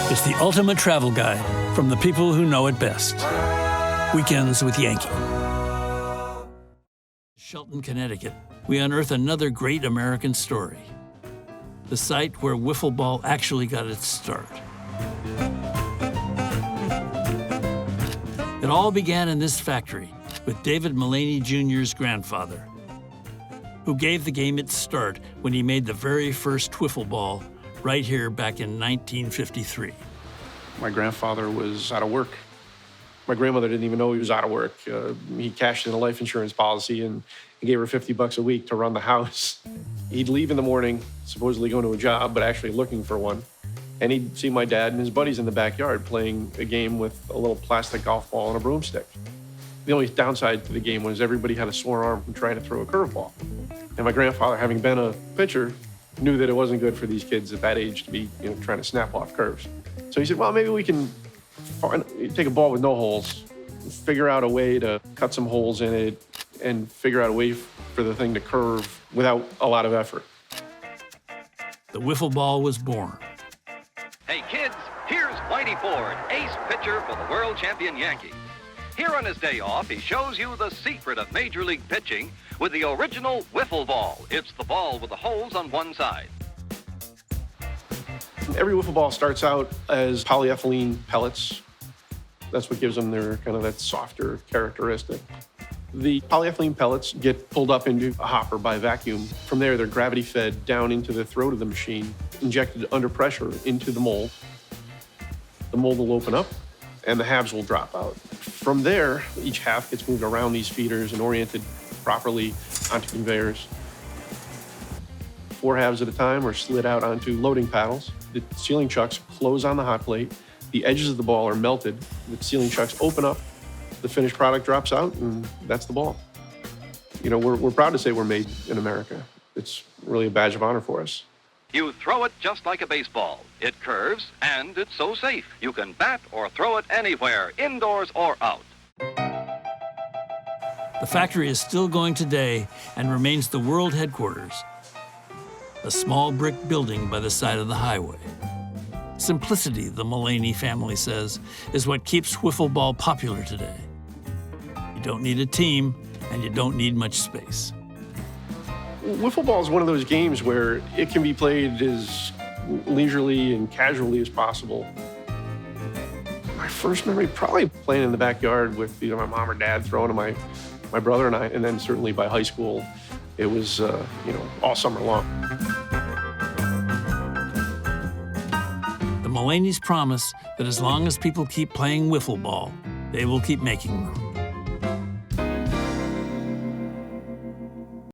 It's the ultimate travel guide from the people who know it best. Weekends with Yankee. Shelton, Connecticut, we unearth another great American story. The site where wiffle ball actually got its start. It all began in this factory with David Mullany Jr.'s grandfather, who gave the game its start when he made the very first wiffle ball right here back in 1953. My grandfather was out of work. My grandmother didn't even know he was out of work. He cashed in a life insurance policy and he gave her $50 a week to run the house. He'd leave in the morning, supposedly going to a job, but actually looking for one. And he'd see my dad and his buddies in the backyard playing a game with a little plastic golf ball and a broomstick. The only downside to the game was everybody had a sore arm from trying to throw a curveball. And my grandfather, having been a pitcher, knew that it wasn't good for these kids at that age to be, trying to snap off curves. So he said, well, maybe we can take a ball with no holes, figure out a way to cut some holes in it, and figure out a way for the thing to curve without a lot of effort. The wiffle ball was born. Hey kids, here's Whitey Ford, ace pitcher for the world champion Yankee. Here on his day off, he shows you the secret of Major League pitching with the original wiffle ball. It's the ball with the holes on one side. Every wiffle ball starts out as polyethylene pellets. That's what gives them their kind of that softer characteristic. The polyethylene pellets get pulled up into a hopper by vacuum. From there, they're gravity fed down into the throat of the machine, injected under pressure into the mold. The mold will open up and the halves will drop out. From there, each half gets moved around these feeders and oriented properly onto conveyors. 4 halves at a time are slid out onto loading paddles. The sealing chucks close on the hot plate. The edges of the ball are melted. The sealing chucks open up. The finished product drops out, and that's the ball. We're proud to say we're made in America. It's really a badge of honor for us. You throw it just like a baseball. It curves, and it's so safe. You can bat or throw it anywhere, indoors or out. The factory is still going today and remains the world headquarters, a small brick building by the side of the highway. Simplicity, the Mullany family says, is what keeps wiffle ball popular today. You don't need a team, and you don't need much space. Wiffle ball is one of those games where it can be played as leisurely and casually as possible. My first memory, probably playing in the backyard with my mom or dad throwing to my brother and I, and then certainly by high school, it was all summer long. The Mullanys promise that as long as people keep playing wiffle ball, they will keep making them.